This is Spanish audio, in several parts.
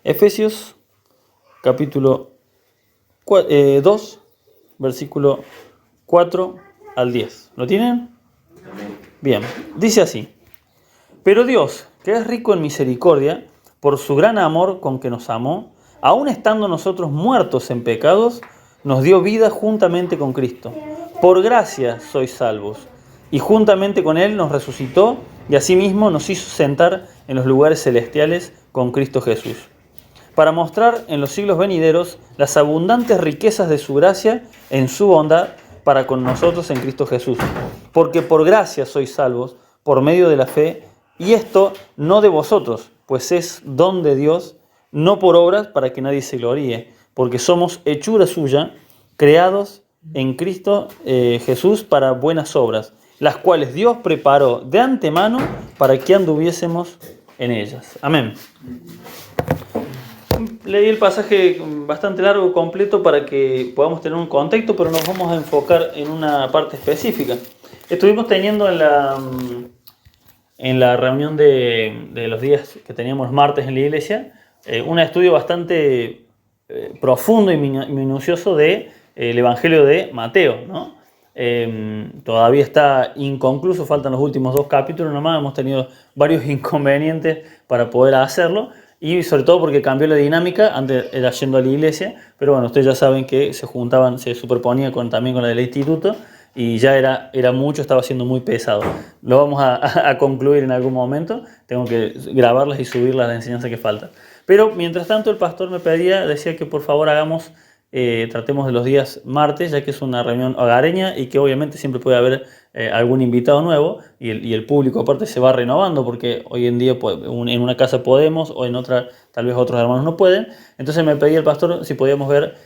Efesios capítulo 2, versículo 4 al 10. ¿Lo tienen? Bien, dice así: Pero Dios, que es rico en misericordia, por su gran amor con que nos amó, aun estando nosotros muertos en pecados, nos dio vida juntamente con Cristo. Por gracia sois salvos, y juntamente con Él nos resucitó, y asimismo nos hizo sentar en los lugares celestiales con Cristo Jesús, para mostrar en los siglos venideros las abundantes riquezas de su gracia en su bondad para con nosotros en Cristo Jesús. Porque por gracia sois salvos, por medio de la fe, y esto no de vosotros, pues es don de Dios, no por obras para que nadie se gloríe, porque somos hechura suya, creados en Cristo Jesús para buenas obras, las cuales Dios preparó de antemano para que anduviésemos en ellas. Amén. Leí el pasaje bastante largo, completo, para que podamos tener un contexto, pero nos vamos a enfocar en una parte específica. Estuvimos teniendo en la reunión de los días que teníamos martes en la iglesia, un estudio bastante profundo y minucioso del Evangelio de Mateo, ¿no? Todavía está inconcluso, faltan los últimos 2 capítulos nomás, hemos tenido varios inconvenientes para poder hacerlo, y sobre todo porque cambió la dinámica. Antes era yendo a la iglesia, pero bueno, ustedes ya saben que se juntaban, se superponía también con la del instituto, y ya era mucho, estaba siendo muy pesado. Lo vamos a concluir en algún momento, tengo que grabarlas y subirlas a la enseñanza que falta. Pero mientras tanto el pastor me decía que por favor tratemos de los días martes, ya que es una reunión hogareña y que obviamente siempre puede haber algún invitado nuevo, y el público aparte se va renovando, porque hoy en día en una casa podemos, o en otra tal vez otros hermanos no pueden. Entonces me pedía el pastor si podíamos ver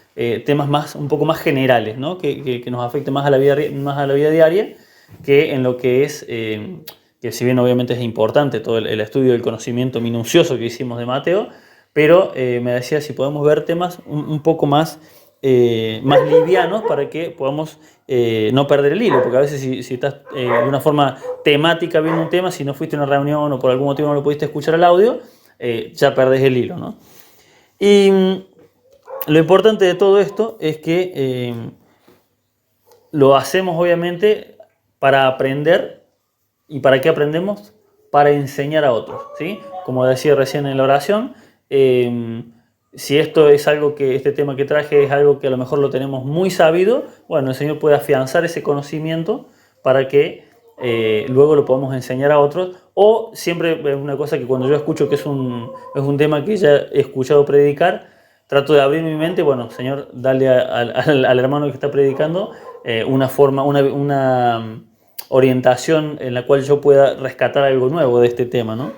temas un poco más generales, ¿no? que nos afecten más a la vida diaria, que en lo que es, que si bien obviamente es importante todo el estudio del conocimiento minucioso que hicimos de Mateo, pero me decía si podemos ver temas un poco más livianos, para que podamos no perder el hilo, porque a veces si estás de una forma temática viendo un tema, si no fuiste a una reunión o por algún motivo no lo pudiste escuchar al audio, ya perdés el hilo, ¿no? Y lo importante de todo esto es que lo hacemos obviamente para aprender. ¿Y para qué aprendemos? Para enseñar a otros, ¿sí? Como decía recién en la oración, si este tema que traje es algo que a lo mejor lo tenemos muy sabido, bueno, el Señor puede afianzar ese conocimiento para que luego lo podamos enseñar a otros. O siempre es una cosa que cuando yo escucho que es un tema que ya he escuchado predicar, trato de abrir mi mente. Bueno, Señor, dale al hermano que está predicando una forma, una orientación en la cual yo pueda rescatar algo nuevo de este tema, ¿no?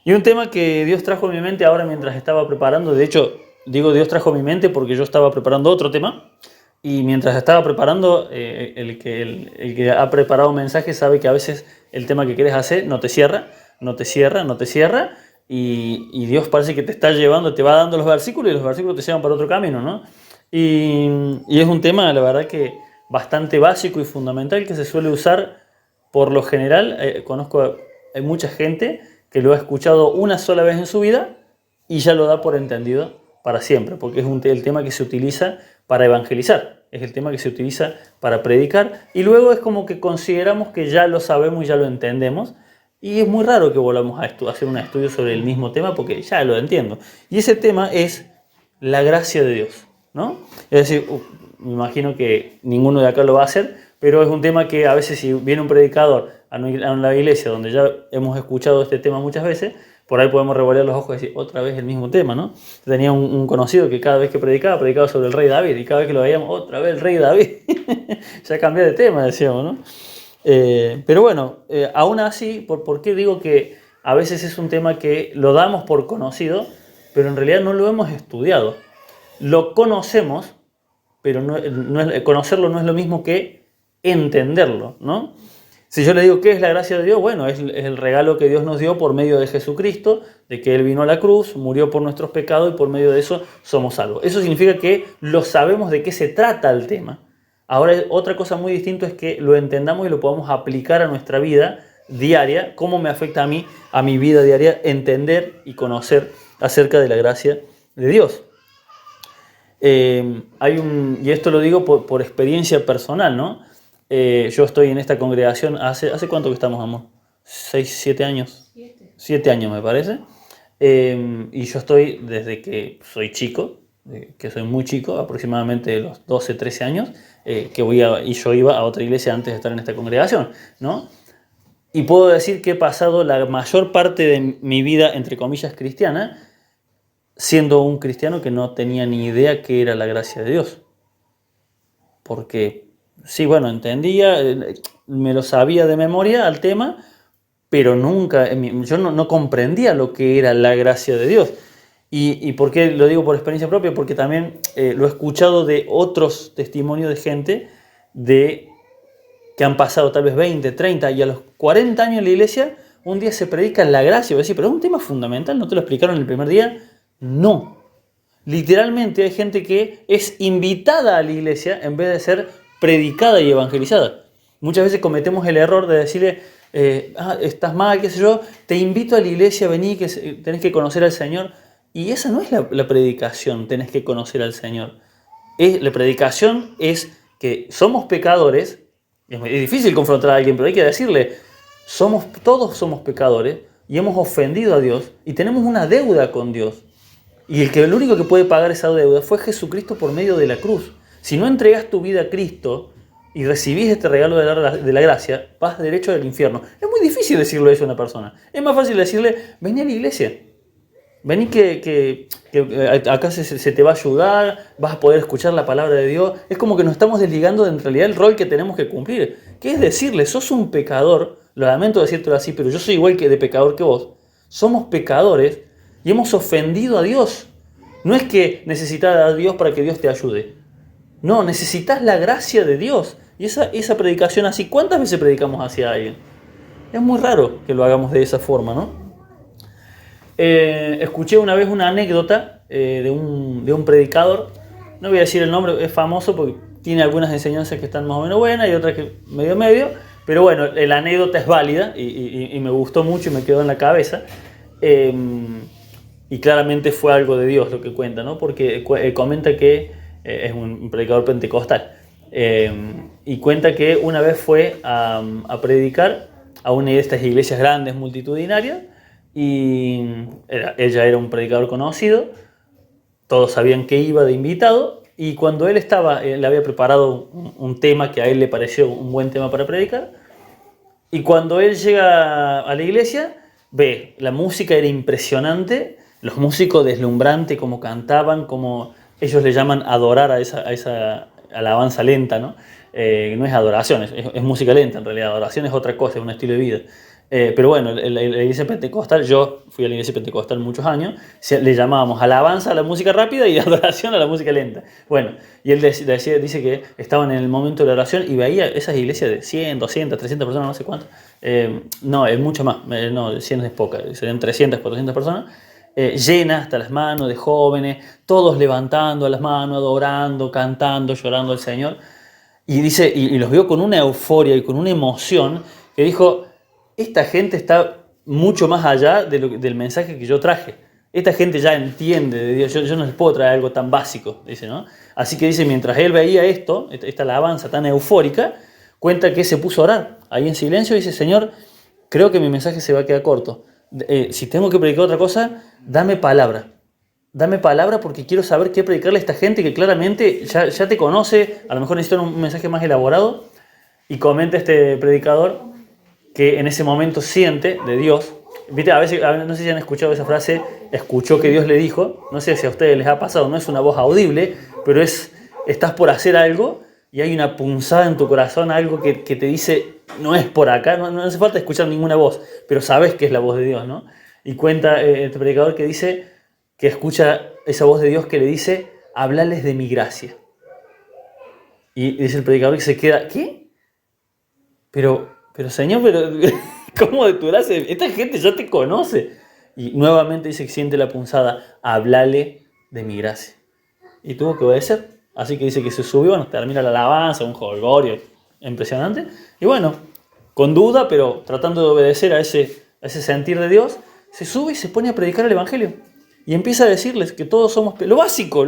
Y un tema que Dios trajo a mi mente ahora mientras estaba preparando, de hecho, digo Dios trajo a mi mente porque yo estaba preparando otro tema, y mientras estaba preparando, el que ha preparado un mensaje sabe que a veces el tema que quieres hacer no te cierra, y Dios parece que te está llevando, te va dando los versículos, y los versículos te llevan para otro camino, ¿no? Y es un tema, la verdad, que bastante básico y fundamental, que se suele usar por lo general. Hay mucha gente que lo ha escuchado una sola vez en su vida y ya lo da por entendido para siempre, porque es el tema que se utiliza para evangelizar, es el tema que se utiliza para predicar, y luego es como que consideramos que ya lo sabemos y ya lo entendemos, y es muy raro que volvamos a hacer un estudio sobre el mismo tema porque ya lo entiendo. Y ese tema es la gracia de Dios, ¿no? Es decir, me imagino que ninguno de acá lo va a hacer, pero es un tema que a veces, si viene un predicador a una iglesia donde ya hemos escuchado este tema muchas veces, por ahí podemos revolver los ojos y decir, otra vez el mismo tema, ¿no? Tenía un conocido que cada vez que predicaba sobre el rey David, y cada vez que lo veíamos, otra vez el rey David. Ya cambié de tema, decíamos, ¿no? Pero bueno, aún así, ¿por qué digo que a veces es un tema que lo damos por conocido, pero en realidad no lo hemos estudiado? Lo conocemos, pero conocerlo no es lo mismo que entenderlo, ¿no? Si yo le digo ¿qué es la gracia de Dios? Bueno, es el regalo que Dios nos dio por medio de Jesucristo, de que Él vino a la cruz, murió por nuestros pecados, y por medio de eso somos salvos. Eso significa que lo sabemos de qué se trata el tema. Ahora, otra cosa muy distinta es que lo entendamos y lo podamos aplicar a nuestra vida diaria. ¿Cómo me afecta a mí, a mi vida diaria, entender y conocer acerca de la gracia de Dios. Y esto lo digo por experiencia personal, ¿no? Yo estoy en esta congregación ¿hace cuánto que estamos, amor? 6, 7 años. 7 años me parece. Y yo estoy desde que soy chico, que soy muy chico, aproximadamente de los 12, 13 años, y yo iba a otra iglesia antes de estar en esta congregación, ¿no? Y puedo decir que he pasado la mayor parte de mi vida, entre comillas, cristiana, siendo un cristiano que no tenía ni idea qué era la gracia de Dios. Porque, sí, bueno, entendía, me lo sabía de memoria al tema, pero nunca, yo no comprendía lo que era la gracia de Dios. ¿Y por qué lo digo por experiencia propia? Porque también lo he escuchado de otros testimonios de gente que han pasado tal vez 20, 30 y a los 40 años en la iglesia, un día se predica la gracia. Voy a decir, pero es un tema fundamental, ¿no te lo explicaron el primer día? No. Literalmente hay gente que es invitada a la iglesia en vez de ser predicada y evangelizada. Muchas veces cometemos el error de decirle, estás mal, qué sé yo, te invito a la iglesia, vení, que tenés que conocer al Señor. Y esa no es la predicación, tenés que conocer al Señor. La predicación es que somos pecadores, es difícil confrontar a alguien, pero hay que decirle, todos somos pecadores y hemos ofendido a Dios y tenemos una deuda con Dios. Y el único que puede pagar esa deuda fue Jesucristo por medio de la cruz. Si no entregas tu vida a Cristo y recibís este regalo de la gracia, vas derecho al infierno. Es muy difícil decirle eso a una persona. Es más fácil decirle, vení a la iglesia. Vení que acá se te va a ayudar, vas a poder escuchar la palabra de Dios. Es como que nos estamos desligando de en realidad el rol que tenemos que cumplir. Que es decirle, sos un pecador, lo lamento decírtelo así, pero yo soy igual de pecador que vos. Somos pecadores y hemos ofendido a Dios. No es que necesitas a Dios para que Dios te ayude. No, necesitas la gracia de Dios. Y esa predicación así, ¿cuántas veces predicamos hacia alguien? Es muy raro que lo hagamos de esa forma, ¿no? Escuché una vez una anécdota de un predicador. No voy a decir el nombre, es famoso porque tiene algunas enseñanzas que están más o menos buenas y otras que medio. Pero bueno, la anécdota es válida y me gustó mucho y me quedó en la cabeza. Y claramente fue algo de Dios lo que cuenta, ¿no? Porque comenta que es un predicador pentecostal. Y cuenta que una vez fue a predicar a una de estas iglesias grandes, multitudinarias, y ella era un predicador conocido, todos sabían que iba de invitado, y cuando él le había preparado un tema que a él le pareció un buen tema para predicar, y cuando él llega a la iglesia, ve, la música era impresionante, los músicos deslumbrantes, como cantaban, como ellos le llaman adorar a esa alabanza lenta, ¿no? No es adoración, es música lenta en realidad, adoración es otra cosa, es un estilo de vida. Pero bueno, la iglesia pentecostal, yo fui a la iglesia pentecostal muchos años, le llamábamos alabanza a la música rápida y adoración a la música lenta. Bueno, y él dice que estaban en el momento de la oración y veía esas iglesias de 100, 200, 300 personas, no sé cuánto. No, es mucho más, no, 100 es poca, serían 300, 400 personas. Llenas hasta las manos de jóvenes, todos levantando las manos, adorando, cantando, llorando al Señor. Y dice, y los vio con una euforia y con una emoción que dijo, esta gente está mucho más allá del mensaje que yo traje. Esta gente ya entiende de Dios, yo no les puedo traer algo tan básico, dice, ¿no? Así que dice, mientras él veía esta alabanza tan eufórica, cuenta que se puso a orar ahí en silencio y dice, Señor, creo que mi mensaje se va a quedar corto. Si tengo que predicar otra cosa, dame palabra. Dame palabra porque quiero saber qué predicarle a esta gente que claramente ya te conoce, a lo mejor necesitan un mensaje más elaborado. Y comenta este predicador que en ese momento siente de Dios. ¿Viste? A veces, no sé si han escuchado esa frase, escuchó que Dios le dijo. No sé si a ustedes les ha pasado, no es una voz audible, pero estás por hacer algo y hay una punzada en tu corazón, algo que te dice, no es por acá, no hace falta escuchar ninguna voz, pero sabes que es la voz de Dios, ¿no? Y cuenta este predicador que dice que escucha esa voz de Dios que le dice, háblales de mi gracia. Y dice el predicador que se queda, ¿qué? Pero Señor, ¿cómo de tu gracia? Esta gente ya te conoce. Y nuevamente dice que siente la punzada, háblale de mi gracia. Y tuvo que obedecer. Así que dice que se subió, bueno, termina la alabanza, un jolgorio impresionante. Y bueno, con duda, pero tratando de obedecer a ese sentir de Dios, se sube y se pone a predicar el Evangelio. y empieza a decirles que todos somos, lo básico,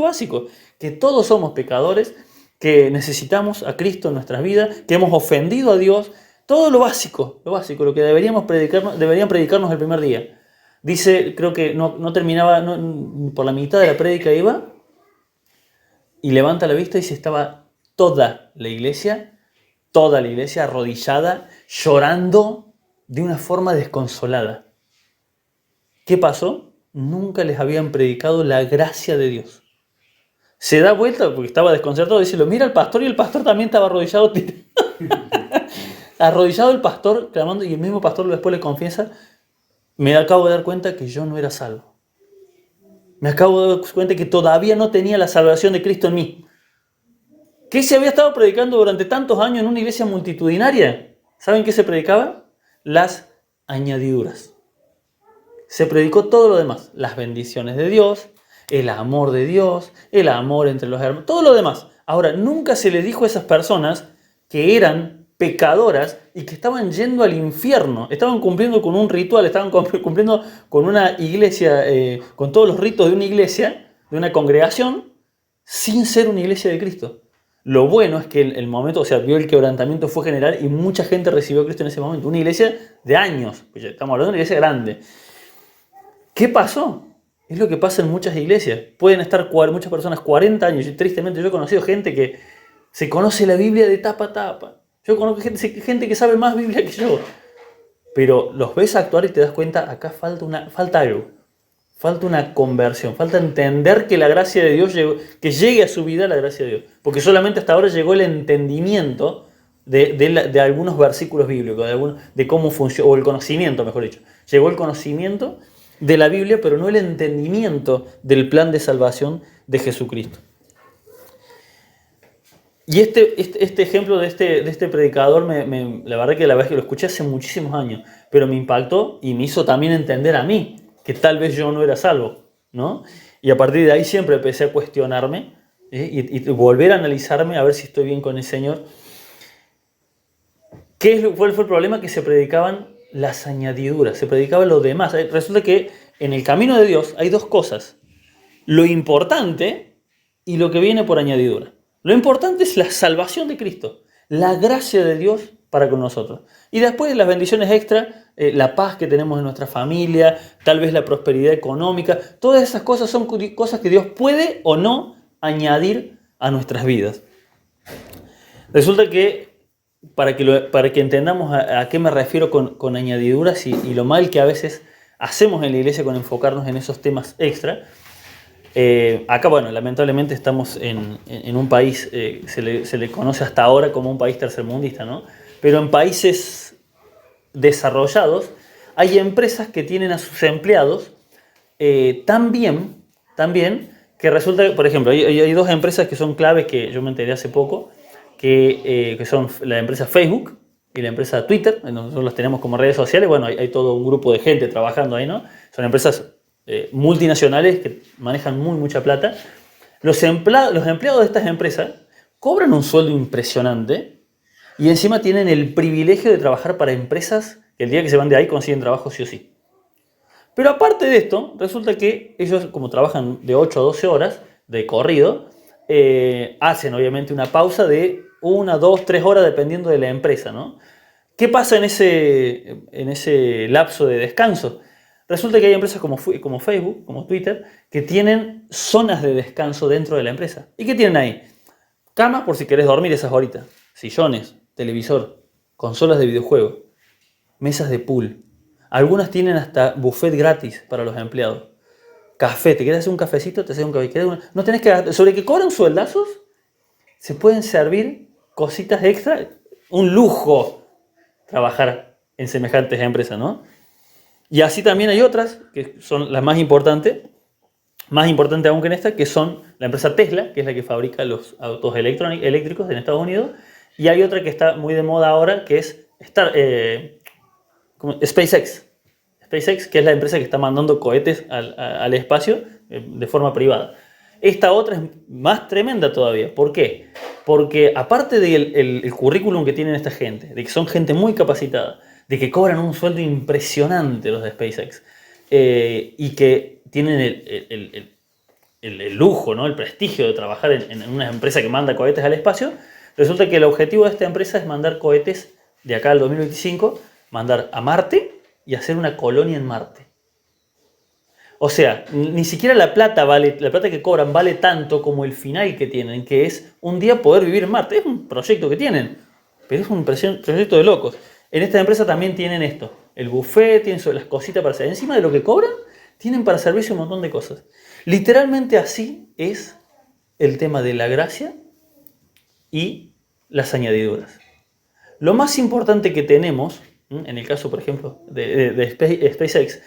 básico, que todos somos pecadores, que necesitamos a Cristo en nuestras vidas, que hemos ofendido a Dios, todo lo básico, lo que deberían predicarnos el primer día. Dice, creo que no terminaba, por la mitad de la prédica iba, y levanta la vista y dice, estaba toda la iglesia arrodillada, llorando de una forma desconsolada. ¿Qué pasó? Nunca les habían predicado la gracia de Dios. Se da vuelta, porque estaba desconcertado, dice, lo mira al pastor, y el pastor también estaba arrodillado. Arrodillado el pastor, clamando, y el mismo pastor después le confiesa, me acabo de dar cuenta que yo no era salvo. Me acabo de dar cuenta que todavía no tenía la salvación de Cristo en mí. ¿Qué se había estado predicando durante tantos años en una iglesia multitudinaria? ¿Saben qué se predicaba? Las añadiduras. Se predicó todo lo demás. Las bendiciones de Dios, el amor de Dios, el amor entre los hermanos, todo lo demás. Ahora, nunca se les dijo a esas personas que eran pecadoras y que estaban yendo al infierno. Estaban cumpliendo con un ritual, estaban cumpliendo con una iglesia, con todos los ritos de una iglesia, de una congregación, sin ser una iglesia de Cristo. Lo bueno es que el momento, o sea, vio el quebrantamiento fue general y mucha gente recibió a Cristo en ese momento. Una iglesia de años, pues estamos hablando de una iglesia grande. ¿Qué pasó? Es lo que pasa en muchas iglesias. Pueden estar muchas personas 40 años, y tristemente yo he conocido gente que se conoce la Biblia de tapa a tapa. Yo conozco gente que sabe más Biblia que yo. Pero los ves actuar y te das cuenta, acá falta algo. Falta una conversión, falta entender que la gracia de Dios llegó, que llegue a su vida la gracia de Dios. Porque solamente hasta ahora llegó el entendimiento de algunos versículos bíblicos, de cómo funciona, o el conocimiento, mejor dicho. Llegó el conocimiento de la Biblia, pero no el entendimiento del plan de salvación de Jesucristo. Y este ejemplo de este predicador, la verdad que la vez que lo escuché hace muchísimos años, pero me impactó y me hizo también entender a mí que tal vez yo no era salvo, ¿no? Y a partir de ahí siempre empecé a cuestionarme y volver a analizarme a ver si estoy bien con el Señor. ¿Cuál fue el problema? Que se predicaban las añadiduras, se predicaba lo demás. Resulta que en el camino de Dios hay dos cosas: lo importante y lo que viene por añadidura. Lo importante es la salvación de Cristo, la gracia de Dios para con nosotros. Y después las bendiciones extra, la paz que tenemos en nuestra familia, tal vez la prosperidad económica, todas esas cosas son cosas que Dios puede o no añadir a nuestras vidas. Resulta que, para que entendamos a qué me refiero con añadiduras y lo mal que a veces hacemos en la iglesia con enfocarnos en esos temas extra, acá, bueno, lamentablemente estamos en un país, se le conoce hasta ahora como un país tercermundista, ¿no? Pero en países desarrollados hay empresas que tienen a sus empleados tan bien que resulta, por ejemplo, hay dos empresas que son claves que yo me enteré hace poco, que son la empresa Facebook y la empresa Twitter. Nosotros las tenemos como redes sociales. Bueno, hay todo un grupo de gente trabajando ahí, ¿no? Son empresas multinacionales que manejan mucha plata. Los empleados de estas empresas cobran un sueldo impresionante y encima tienen el privilegio de trabajar para empresas que el día que se van de ahí consiguen trabajo sí o sí. Pero aparte de esto, resulta que ellos, como trabajan de 8 a 12 horas de corrido, hacen obviamente una pausa de 1, 2, 3 horas dependiendo de la empresa, ¿no? ¿Qué pasa en ese lapso de descanso? Resulta que hay empresas como Facebook, como Twitter, que tienen zonas de descanso dentro de la empresa. ¿Y qué tienen ahí? Cama por si querés dormir esas horitas, sillones, televisor, consolas de videojuegos, mesas de pool. Algunas tienen hasta buffet gratis para los empleados. Café, ¿te quieres hacer un cafecito? Te haces un café. No tenés que... Sobre que cobran sueldazos, se pueden servir cositas extra. Un lujo trabajar en semejantes empresas, ¿no? Y así también hay otras, que son las más importantes aún que en esta, que son la empresa Tesla, que es la que fabrica los autos eléctricos en Estados Unidos, y hay otra que está muy de moda ahora, que es SpaceX. SpaceX, que es la empresa que está mandando cohetes al espacio de forma privada. Esta otra es más tremenda todavía. ¿Por qué? Porque aparte del currículum que tienen esta gente, de que son gente muy capacitada, de que cobran un sueldo impresionante los de SpaceX, y que tienen el lujo, ¿no? El prestigio de trabajar en una empresa que manda cohetes al espacio, resulta que el objetivo de esta empresa es mandar cohetes de acá al 2025, mandar a Marte y hacer una colonia en Marte. O sea, ni siquiera la plata que cobran vale tanto como el final que tienen, que es un día poder vivir en Marte. Es un proyecto que tienen, pero es un proyecto de locos. En esta empresa también tienen esto, el buffet, tienen las cositas para hacer. Encima de lo que cobran, tienen para servirse un montón de cosas. Literalmente así es el tema de la gracia y las añadiduras. Lo más importante que tenemos, en el caso, por ejemplo, de SpaceX,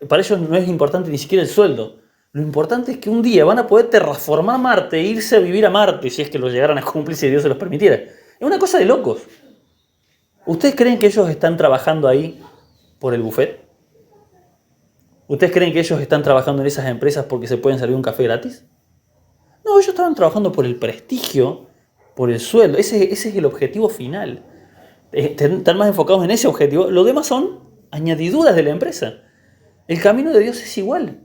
para ellos no es importante ni siquiera el sueldo. Lo importante es que un día van a poder terraformar Marte e irse a vivir a Marte, si es que lo llegaran a cumplir, si Dios se los permitiera. Es una cosa de locos. ¿Ustedes creen que ellos están trabajando ahí por el buffet? ¿Ustedes creen que ellos están trabajando en esas empresas porque se pueden servir un café gratis? No, ellos estaban trabajando por el prestigio, por el sueldo. Ese es el objetivo final. Están más enfocados en ese objetivo. Lo demás son añadiduras de la empresa. El camino de Dios es igual.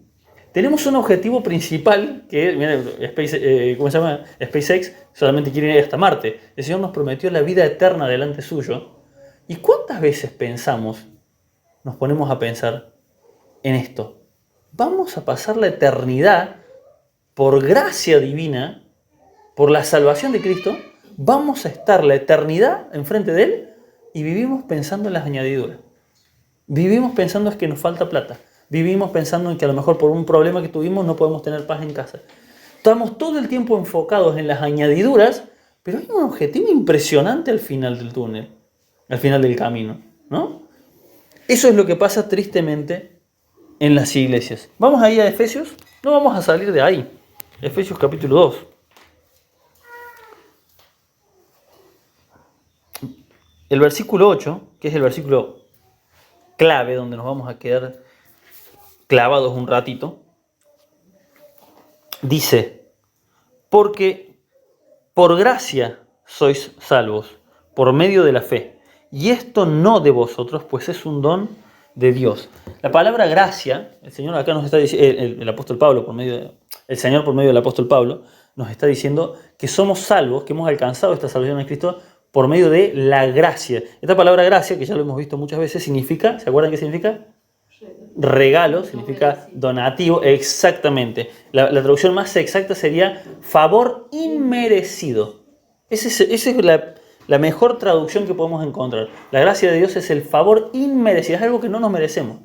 Tenemos un objetivo principal que, miren, SpaceX solamente quiere ir hasta Marte. El Señor nos prometió la vida eterna delante suyo. ¿Y cuántas veces nos ponemos a pensar en esto? Vamos a pasar la eternidad por gracia divina, por la salvación de Cristo, vamos a estar la eternidad enfrente de Él y vivimos pensando en las añadiduras. Vivimos pensando en que nos falta plata. Vivimos pensando en que a lo mejor por un problema que tuvimos no podemos tener paz en casa. Estamos todo el tiempo enfocados en las añadiduras, pero hay un objetivo impresionante al final del túnel, al final del camino, ¿no? Eso es lo que pasa tristemente en las iglesias. Vamos ahí a Efesios, no vamos a salir de ahí. Efesios capítulo 2. El versículo 8, que es el versículo clave donde nos vamos a quedar clavados un ratito, dice: porque por gracia sois salvos, por medio de la fe, y esto no de vosotros, pues es un don de Dios. La palabra gracia, el Señor acá nos está diciendo, el apóstol Pablo, el Señor por medio del apóstol Pablo, nos está diciendo que somos salvos, que hemos alcanzado esta salvación en Cristo por medio de la gracia. Esta palabra gracia, que ya lo hemos visto muchas veces, significa, ¿se acuerdan qué significa? Regalo, significa donativo, exactamente. La traducción más exacta sería favor inmerecido. Esa es la mejor traducción que podemos encontrar. La gracia de Dios es el favor inmerecido, es algo que no nos merecemos.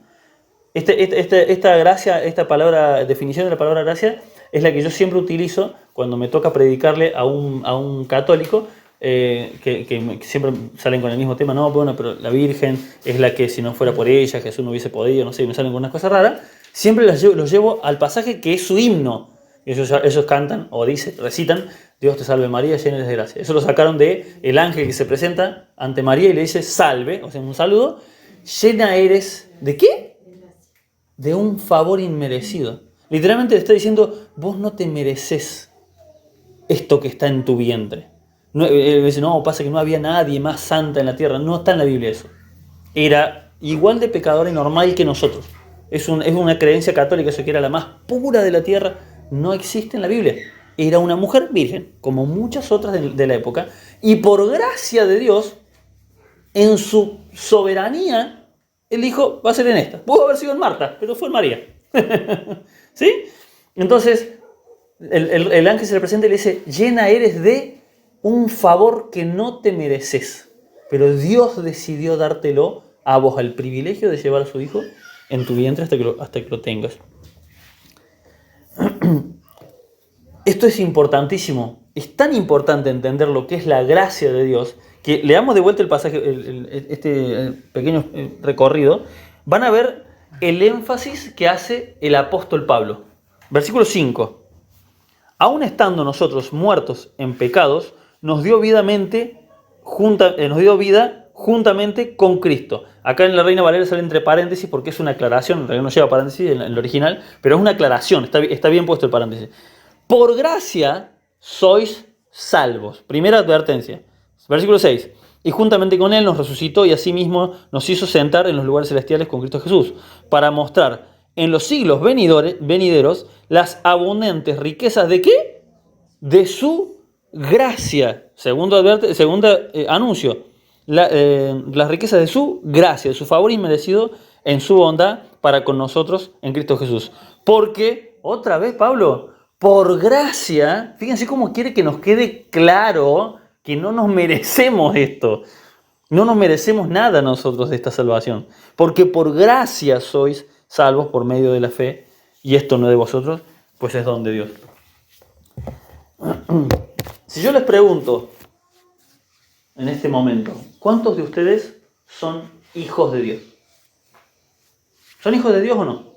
Esta gracia, definición de la palabra gracia, es la que yo siempre utilizo cuando me toca predicarle a un católico, que siempre salen con el mismo tema. No, bueno, pero la Virgen es la que si no fuera por ella Jesús no hubiese podido, no sé, me salen con unas cosas raras. Siempre los llevo al pasaje que es su himno. Ellos cantan o recitan: Dios te salve María, llena eres de gracia. Eso lo sacaron de el ángel que se presenta ante María y le dice salve, o sea, un saludo. Llena eres ¿de qué? De un favor inmerecido. Literalmente le está diciendo: vos no te mereces esto que está en tu vientre. No, dice: no, pasa que no había nadie más santa en la tierra. No está en la Biblia eso. Era igual de pecadora y normal que nosotros. Es una creencia católica, eso, que era la más pura de la tierra. No existe en la Biblia. Era una mujer virgen, como muchas otras de la época, y por gracia de Dios, en su soberanía, Él dijo: va a ser en esta. Pudo haber sido en Marta, pero fue en María. ¿Sí? Entonces, el ángel se le presenta y le dice: llena eres de un favor que no te mereces, pero Dios decidió dártelo a vos, al privilegio de llevar a su hijo en tu vientre hasta que lo tengas. Esto es importantísimo. Es tan importante entender lo que es la gracia de Dios, que leamos de vuelta el pasaje, este pequeño recorrido. Van a ver el énfasis que hace el apóstol Pablo. Versículo 5. Aún estando nosotros muertos en pecados, nos dio vida juntamente con Cristo. Acá en la Reina Valera sale entre paréntesis porque es una aclaración. En realidad no lleva paréntesis en el original, pero es una aclaración. Está bien puesto el paréntesis. Por gracia sois salvos. Primera advertencia. Versículo 6. Y juntamente con Él nos resucitó y asimismo nos hizo sentar en los lugares celestiales con Cristo Jesús, para mostrar en los siglos venideros las abundantes riquezas ¿de qué? De su gracia. Segundo anuncio. Las riquezas de su gracia, de su favor inmerecido en su bondad para con nosotros en Cristo Jesús. Porque, otra vez Pablo, por gracia, fíjense cómo quiere que nos quede claro que no nos merecemos esto. No nos merecemos nada nosotros de esta salvación. Porque por gracia sois salvos por medio de la fe. Y esto no de vosotros, pues es don de Dios. Si yo les pregunto en este momento, ¿cuántos de ustedes son hijos de Dios? ¿Son hijos de Dios o no?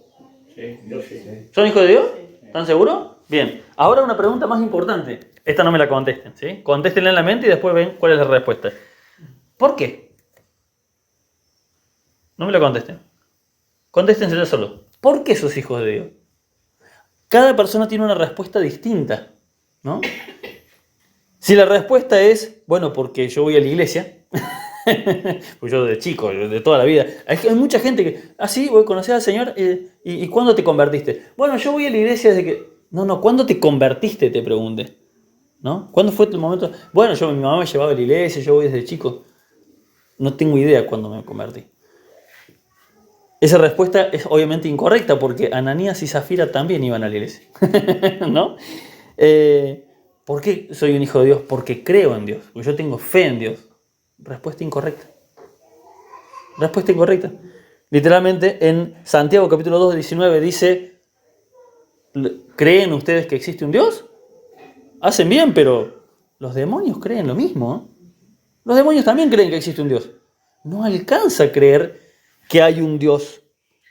Sí, yo sí. ¿Son hijos de Dios? ¿Están seguros? Bien. Ahora una pregunta más importante. Esta no me la contesten, ¿sí? Contéstenla en la mente y después ven cuál es la respuesta. ¿Por qué? No me la contesten. Contéstensela solo. ¿Por qué sos hijos de Dios? Cada persona tiene una respuesta distinta, ¿no? Si la respuesta es, bueno, porque yo voy a la iglesia, pues yo de chico, de toda la vida, hay mucha gente que, sí, voy a conocer al Señor, ¿y cuándo te convertiste? Bueno, yo voy a la iglesia desde que... No, ¿cuándo te convertiste? Te pregunté, ¿no? ¿Cuándo fue tu momento? Bueno, mi mamá me llevaba a la iglesia, yo voy desde chico. No tengo idea cuándo me convertí. Esa respuesta es obviamente incorrecta porque Ananías y Zafira también iban a la iglesia, ¿no? ¿Por qué soy un hijo de Dios? Porque creo en Dios, porque yo tengo fe en Dios. Respuesta incorrecta. Respuesta incorrecta. Literalmente en Santiago capítulo 2, 19 dice, ¿creen ustedes que existe un Dios? Hacen bien, pero los demonios creen lo mismo, ¿eh? Los demonios también creen que existe un Dios. No alcanza a creer que hay un Dios,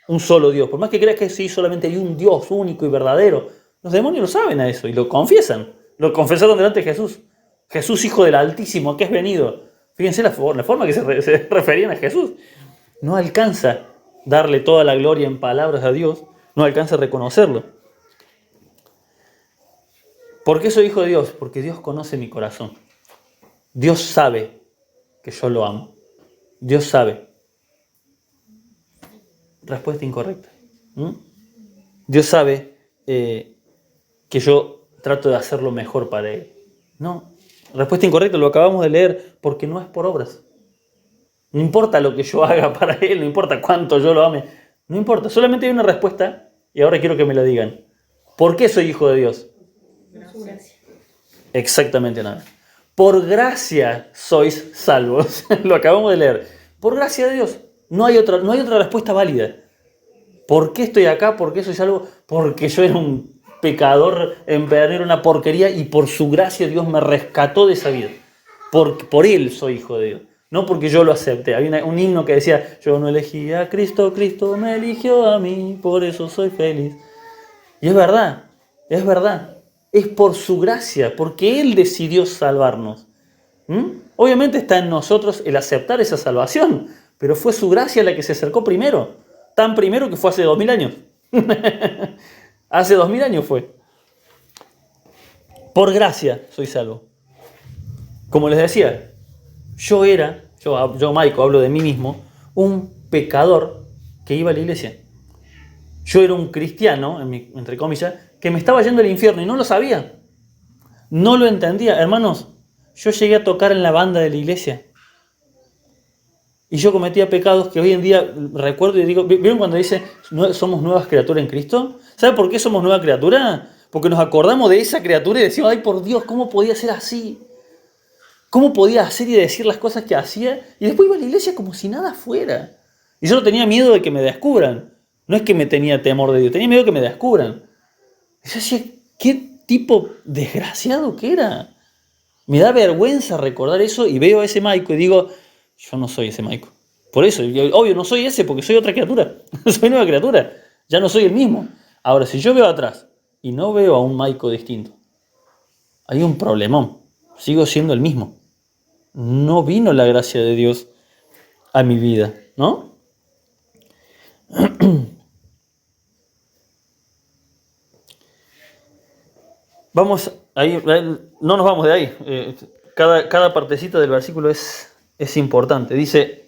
un solo Dios. Por más que creas que sí, solamente hay un Dios único y verdadero. Los demonios lo saben a eso y lo confiesan. Lo confesaron delante de Jesús. Jesús, Hijo del Altísimo, que es venido. Fíjense la forma que se referían a Jesús. No alcanza a darle toda la gloria en palabras a Dios. No alcanza a reconocerlo. ¿Por qué soy hijo de Dios? Porque Dios conoce mi corazón. Dios sabe que yo lo amo. Dios sabe. Respuesta incorrecta. Dios sabe que yo trato de hacer lo mejor para Él. No. Respuesta incorrecta, lo acabamos de leer, porque no es por obras. No importa lo que yo haga para Él, no importa cuánto yo lo ame. No importa, solamente hay una respuesta y ahora quiero que me la digan. ¿Por qué soy hijo de Dios? Gracia. Exactamente nada. Por gracia sois salvos. Lo acabamos de leer. Por gracia de Dios. No hay otra respuesta válida. ¿Por qué estoy acá? ¿Por qué soy salvo? Porque yo era un pecador, era una porquería y por su gracia Dios me rescató de esa vida. Por Él soy hijo de Dios. No porque yo lo acepté. Había un himno que decía, yo no elegí a Cristo, Cristo me eligió a mí, por eso soy feliz. Y es verdad, es verdad. Es por su gracia, porque Él decidió salvarnos. Obviamente está en nosotros el aceptar esa salvación, pero fue su gracia la que se acercó primero. Tan primero que fue hace 2000 años. Hace 2000 años fue. Por gracia soy salvo. Como les decía, yo, Maico, hablo de mí mismo, un pecador que iba a la iglesia. Yo era un cristiano, entre comillas, que me estaba yendo al infierno y no lo sabía. No lo entendía. Hermanos, yo llegué a tocar en la banda de la iglesia. Y yo cometía pecados que hoy en día recuerdo y digo, ¿vieron cuando dice somos nuevas criaturas en Cristo? ¿Saben por qué somos nueva criatura? Porque nos acordamos de esa criatura y decimos, ay por Dios, ¿cómo podía ser así? ¿Cómo podía hacer y decir las cosas que hacía? Y después iba a la iglesia como si nada fuera. Y yo no tenía miedo de que me descubran. No es que me tenía temor de Dios, tenía miedo de que me descubran. Y yo decía, ¿qué tipo desgraciado que era? Me da vergüenza recordar eso y veo a ese Maico y digo, yo no soy ese Maico. Por eso, obvio, no soy ese porque soy otra criatura. Soy nueva criatura. Ya no soy el mismo. Ahora, si yo veo atrás y no veo a un Maico distinto, hay un problemón. Sigo siendo el mismo. No vino la gracia de Dios a mi vida, ¿no? Vamos ahí, no nos vamos de ahí. Cada partecita del versículo es importante. Dice,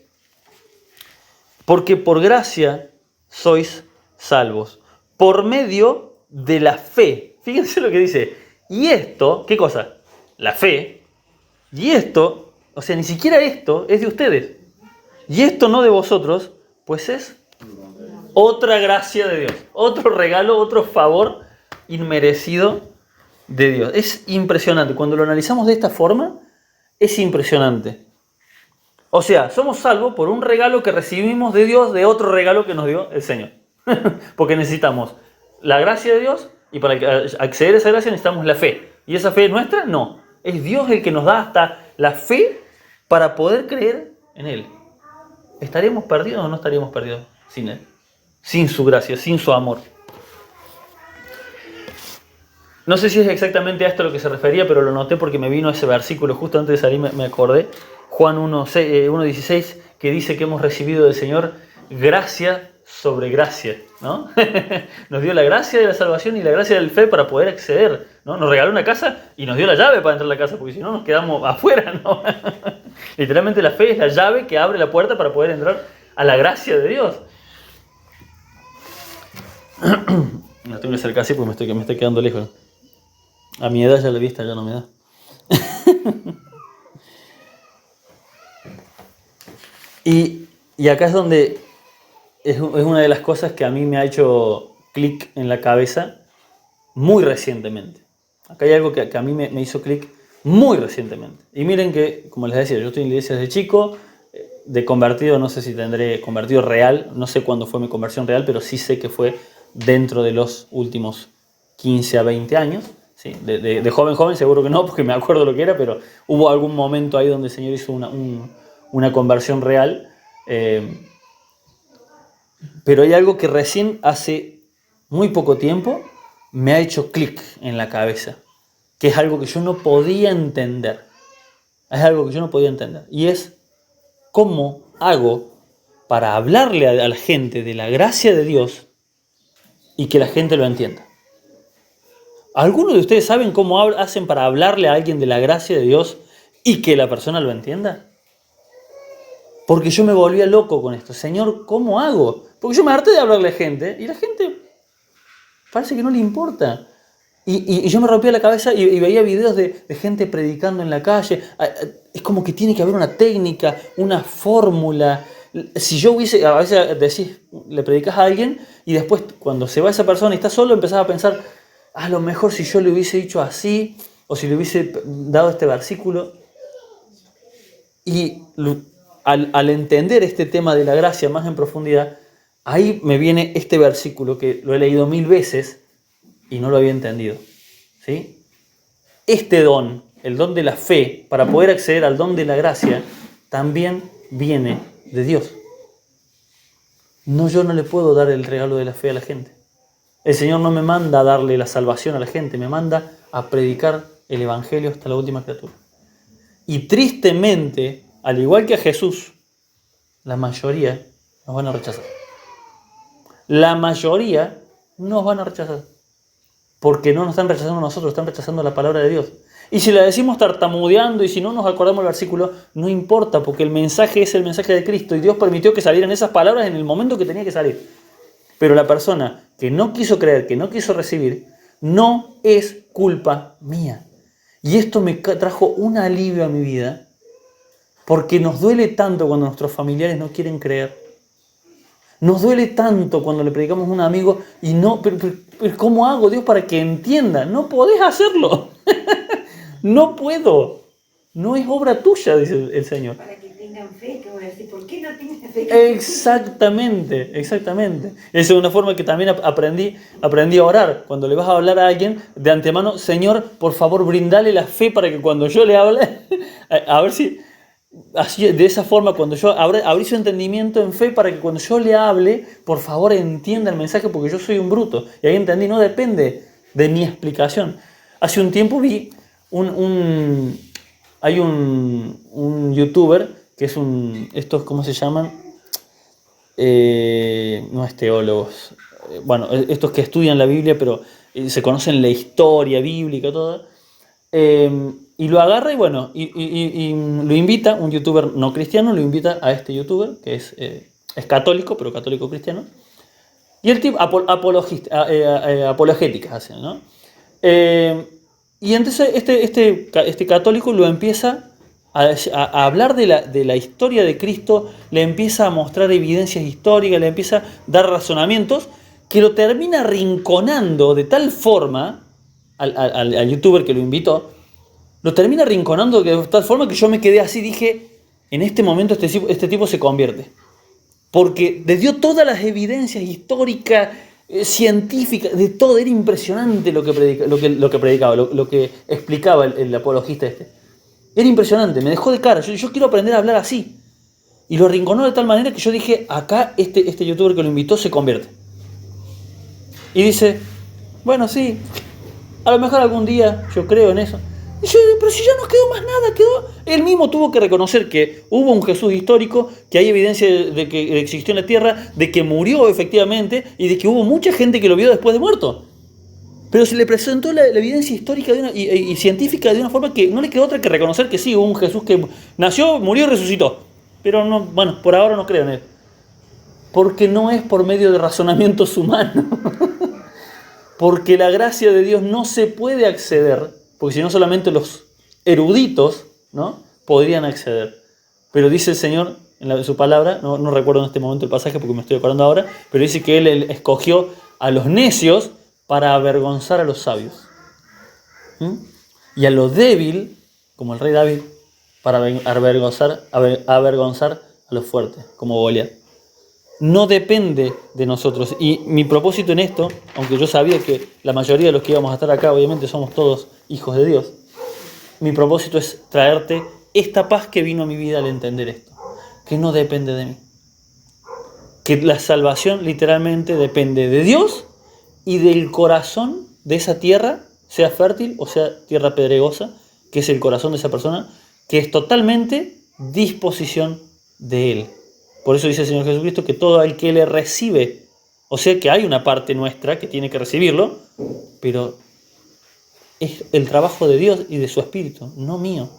porque por gracia sois salvos por medio de la fe. Fíjense lo que dice. Y esto, ¿qué cosa? La fe. Y esto, o sea, ni siquiera esto es de ustedes. Y esto no de vosotros, pues es otra gracia de Dios. Otro regalo, otro favor inmerecido de Dios. Es impresionante. Cuando lo analizamos de esta forma, es impresionante. O sea, somos salvos por un regalo que recibimos de Dios, de otro regalo que nos dio el Señor. Porque necesitamos la gracia de Dios y para acceder a esa gracia necesitamos la fe. ¿Y esa fe es nuestra? No. Es Dios el que nos da hasta la fe para poder creer en Él. ¿Estaríamos perdidos o no estaríamos perdidos sin Él? Sin su gracia, sin su amor. No sé si es exactamente a esto a lo que se refería, pero lo noté porque me vino ese versículo justo antes de salir, me acordé. Juan 1:16, que dice que hemos recibido del Señor gracia sobre gracia, ¿no? Nos dio la gracia de la salvación y la gracia del fe para poder acceder, ¿no? Nos regaló una casa y nos dio la llave para entrar a la casa, porque si no nos quedamos afuera, ¿no? Literalmente la fe es la llave que abre la puerta para poder entrar a la gracia de Dios. No tengo que acercar así porque me estoy quedando lejos. A mi edad ya la vista ya no me da. Y acá es donde es una de las cosas que a mí me ha hecho clic en la cabeza muy recientemente. Acá hay algo que a mí me hizo clic muy recientemente. Y miren que, como les decía, yo estoy en la iglesia desde chico, de convertido, no sé si tendré convertido real, no sé cuándo fue mi conversión real, pero sí sé que fue dentro de los últimos 15 a 20 años. ¿Sí? De joven seguro que no, porque me acuerdo lo que era, pero hubo algún momento ahí donde el Señor hizo una conversión real. Pero hay algo que recién hace muy poco tiempo me ha hecho clic en la cabeza, que es algo que yo no podía entender. Es algo que yo no podía entender. Y es cómo hago para hablarle a la gente de la gracia de Dios y que la gente lo entienda. ¿Algunos de ustedes saben cómo hacen para hablarle a alguien de la gracia de Dios y que la persona lo entienda? Porque yo me volvía loco con esto. Señor, ¿cómo hago? Porque yo me harté de hablarle a gente y la gente parece que no le importa. Y yo me rompía la cabeza y veía videos de gente predicando en la calle. Es como que tiene que haber una técnica, una fórmula. Si yo hubiese, a veces decís, le predicas a alguien y después cuando se va esa persona y está solo, empezás a pensar, a lo mejor si yo le hubiese dicho así, o si le hubiese dado este versículo. Y al entender este tema de la gracia más en profundidad, ahí me viene este versículo que lo he leído 1000 veces y no lo había entendido. ¿Sí? Este don, el don de la fe, para poder acceder al don de la gracia, también viene de Dios. No, yo no le puedo dar el regalo de la fe a la gente. El Señor no me manda a darle la salvación a la gente, me manda a predicar el Evangelio hasta la última criatura. Y tristemente, al igual que a Jesús, la mayoría nos van a rechazar. La mayoría nos van a rechazar. Porque no nos están rechazando a nosotros, están rechazando la palabra de Dios. Y si la decimos tartamudeando y si no nos acordamos del versículo, no importa, porque el mensaje es el mensaje de Cristo y Dios permitió que salieran esas palabras en el momento que tenía que salir. Pero la persona que no quiso creer, que no quiso recibir, no es culpa mía. Y esto me trajo un alivio a mi vida, porque nos duele tanto cuando nuestros familiares no quieren creer. Nos duele tanto cuando le predicamos a un amigo y no, pero ¿cómo hago, Dios, para que entienda? No podés hacerlo. No puedo. No es obra tuya, dice el Señor. Para que tengan fe, que voy a decir, ¿por qué no tienen fe? Exactamente. Esa es una forma que también aprendí a orar. Cuando le vas a hablar a alguien, de antemano, Señor, por favor, brindale la fe para que cuando yo le hable, a ver si, así, de esa forma, cuando yo abrí su entendimiento en fe para que cuando yo le hable, por favor, entienda el mensaje, porque yo soy un bruto. Y ahí entendí, no depende de mi explicación. Hace un tiempo vi hay un youtuber que es estos, ¿cómo se llaman? No es teólogos. Bueno, estos que estudian la Biblia, pero se conocen la historia bíblica, todo. Y lo agarra y bueno, y lo invita, un youtuber no cristiano, lo invita a este youtuber, que es católico, pero católico cristiano. Y el tipo, apologéticas hacen, ¿no? Y entonces este católico lo empieza a hablar de la historia de Cristo, le empieza a mostrar evidencias históricas, le empieza a dar razonamientos, que lo termina rinconando de tal forma al youtuber que lo invitó, lo termina rinconando de tal forma que yo me quedé así, dije, en este momento este tipo se convierte. Porque le dio todas las evidencias históricas, científicas, de todo. Era impresionante lo que predicaba, lo que explicaba el apologista este. Era impresionante, me dejó de cara. Yo quiero aprender a hablar así. Y lo arrinconó de tal manera que yo dije, acá este youtuber que lo invitó se convierte. Y dice, bueno, sí, a lo mejor algún día yo creo en eso. Y yo, pero si ya no quedó más nada, él mismo tuvo que reconocer que hubo un Jesús histórico, que hay evidencia de que existió en la tierra, de que murió efectivamente y de que hubo mucha gente que lo vio después de muerto. Pero se le presentó la evidencia histórica y científica de una forma que no le quedó otra que reconocer que sí, hubo un Jesús que nació, murió y resucitó. Pero no, bueno, por ahora no creo en él. Porque no es por medio de razonamientos humanos. Porque la gracia de Dios no se puede acceder, porque si no solamente los eruditos, ¿no?, podrían acceder. Pero dice el Señor en su palabra, no recuerdo en este momento el pasaje porque me estoy acordando ahora, pero dice que Él escogió a los necios para avergonzar a los sabios. Y a lo débil, como el rey David, para avergonzar a los fuertes, como Goliat. No depende de nosotros. Y mi propósito en esto, aunque yo sabía que la mayoría de los que íbamos a estar acá, obviamente somos todos hijos de Dios, mi propósito es traerte esta paz que vino a mi vida al entender esto, que no depende de mí. Que la salvación literalmente depende de Dios y del corazón de esa tierra, sea fértil o sea tierra pedregosa, que es el corazón de esa persona, que es totalmente disposición de Él. Por eso dice el Señor Jesucristo que todo el que le recibe, o sea que hay una parte nuestra que tiene que recibirlo, pero es el trabajo de Dios y de su Espíritu, no mío.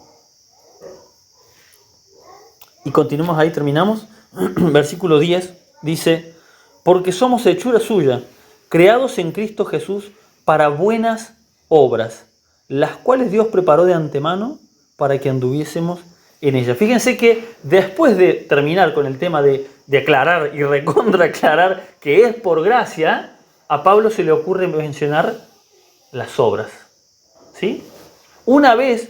Y continuamos ahí, terminamos. Versículo 10 dice, porque somos hechura suya, creados en Cristo Jesús para buenas obras, las cuales Dios preparó de antemano para que anduviésemos en ella. Fíjense que después de terminar con el tema de aclarar y recontra aclarar que es por gracia, a Pablo se le ocurre mencionar las obras. ¿Sí? Una vez,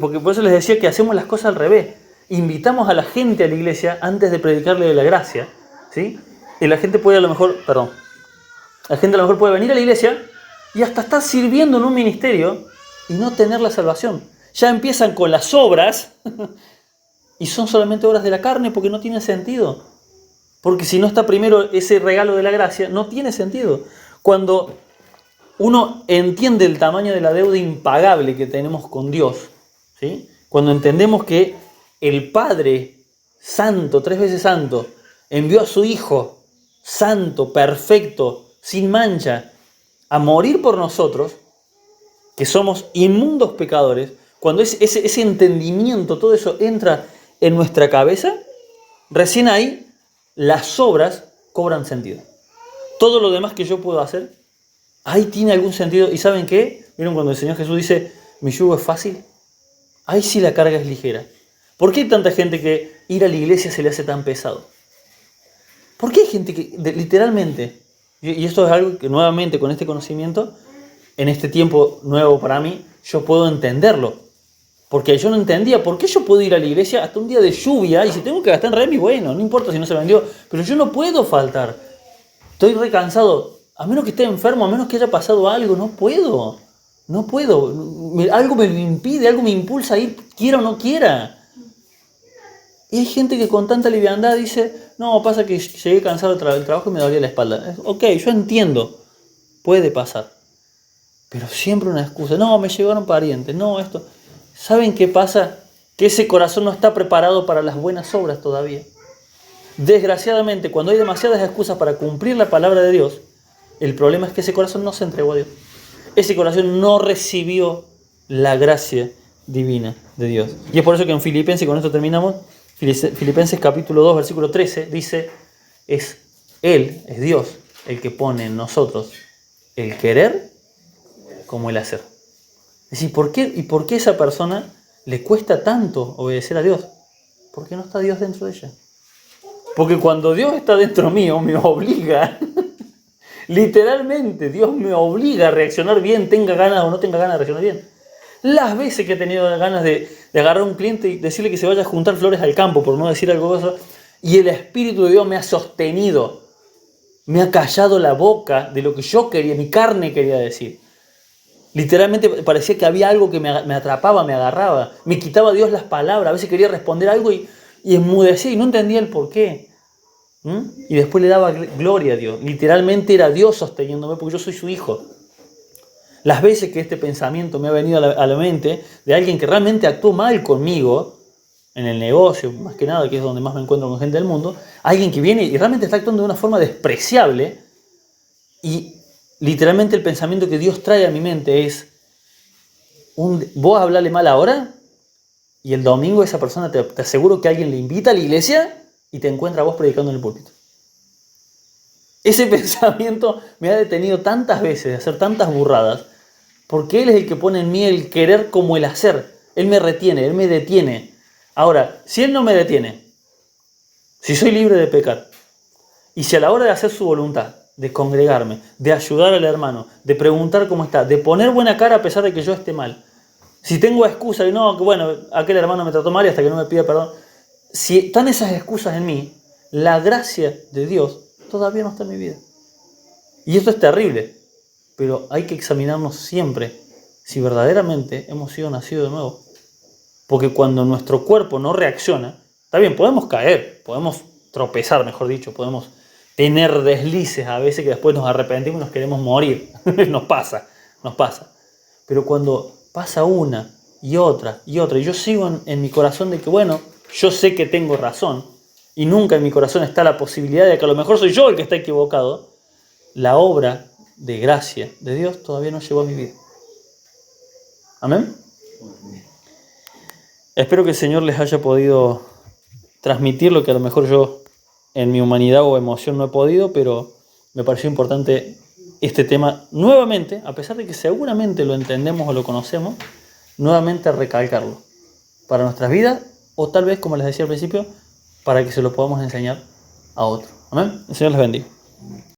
porque por eso les decía que hacemos las cosas al revés, invitamos a la gente a la iglesia antes de predicarle de la gracia, ¿sí? Y la gente puede la gente a lo mejor puede venir a la iglesia y hasta estar sirviendo en un ministerio y no tener la salvación. Ya empiezan con las obras y son solamente obras de la carne porque no tiene sentido. Porque si no está primero ese regalo de la gracia, no tiene sentido. Cuando uno entiende el tamaño de la deuda impagable que tenemos con Dios, ¿sí? Cuando entendemos que el Padre Santo, 3 veces santo, envió a su Hijo santo, perfecto, sin mancha, a morir por nosotros, que somos inmundos pecadores, cuando ese entendimiento, todo eso entra en nuestra cabeza, recién ahí las obras cobran sentido. Todo lo demás que yo puedo hacer, ahí tiene algún sentido. ¿Y saben qué? ¿Vieron cuando el Señor Jesús dice, mi yugo es fácil? Ahí sí la carga es ligera. ¿Por qué hay tanta gente que ir a la iglesia se le hace tan pesado? ¿Por qué hay gente que literalmente, y esto es algo que nuevamente con este conocimiento, en este tiempo nuevo para mí, yo puedo entenderlo? Porque yo no entendía por qué yo puedo ir a la iglesia hasta un día de lluvia y si tengo que gastar en Remi, bueno, no importa si no se vendió, pero yo no puedo faltar. Estoy recansado, a menos que esté enfermo, a menos que haya pasado algo, no puedo. Algo me impide, algo me impulsa a ir, quiera o no quiera. Y hay gente que con tanta liviandad dice, no, pasa que llegué cansado del trabajo y me dolía la espalda. Ok, yo entiendo, puede pasar. Pero siempre una excusa, no, me llegaron parientes, no, esto. ¿Saben qué pasa? Que ese corazón no está preparado para las buenas obras todavía. Desgraciadamente, cuando hay demasiadas excusas para cumplir la palabra de Dios, el problema es que ese corazón no se entregó a Dios. Ese corazón no recibió la gracia divina de Dios. Y es por eso que en Filipenses, con esto terminamos, Filipenses capítulo 2, versículo 13, dice, es Él, es Dios, el que pone en nosotros el querer como el hacer. Es decir, ¿por qué a esa persona le cuesta tanto obedecer a Dios? Porque no está Dios dentro de ella. Porque cuando Dios está dentro mío, me obliga, literalmente, Dios me obliga a reaccionar bien, tenga ganas o no tenga ganas de reaccionar bien. Las veces que he tenido ganas de agarrar a un cliente y decirle que se vaya a juntar flores al campo, por no decir algo de eso, y el Espíritu de Dios me ha sostenido, me ha callado la boca de lo que yo quería, mi carne quería decir. Literalmente parecía que había algo que me atrapaba, me agarraba, me quitaba Dios las palabras, a veces quería responder algo y enmudecía y no entendía el porqué. Y después le daba gloria a Dios. Literalmente era Dios sosteniéndome porque yo soy su hijo. Las veces que este pensamiento me ha venido a la mente de alguien que realmente actuó mal conmigo, en el negocio, más que nada, que es donde más me encuentro con gente del mundo, alguien que viene y realmente está actuando de una forma despreciable, y literalmente el pensamiento que Dios trae a mi mente es, vos hablarle mal ahora, y el domingo esa persona te aseguro que alguien le invita a la iglesia y te encuentra a vos predicando en el púlpito. Ese pensamiento me ha detenido tantas veces de hacer tantas burradas, porque Él es el que pone en mí el querer como el hacer. Él me retiene, Él me detiene. Ahora, si Él no me detiene, si soy libre de pecar, y si a la hora de hacer su voluntad, de congregarme, de ayudar al hermano, de preguntar cómo está, de poner buena cara a pesar de que yo esté mal, si tengo excusa de no, que bueno, aquel hermano me trató mal y hasta que no me pida perdón, si están esas excusas en mí, la gracia de Dios todavía no está en mi vida. Y esto es terrible, pero hay que examinarnos siempre si verdaderamente hemos sido nacidos de nuevo. Porque cuando nuestro cuerpo no reacciona, está bien, podemos caer, podemos tropezar, mejor dicho, podemos tener deslices a veces que después nos arrepentimos y nos queremos morir. Nos pasa. Pero cuando pasa una y otra, y yo sigo en mi corazón de que, bueno, yo sé que tengo razón, y nunca en mi corazón está la posibilidad de que a lo mejor soy yo el que está equivocado, la obra de gracia de Dios todavía no llegó a mi vida. ¿Amén? Espero que el Señor les haya podido transmitir lo que a lo mejor yo en mi humanidad o emoción no he podido, pero me pareció importante este tema nuevamente, a pesar de que seguramente lo entendemos o lo conocemos, nuevamente recalcarlo para nuestras vidas o tal vez, como les decía al principio, para que se lo podamos enseñar a otros. Amén. El Señor les bendiga.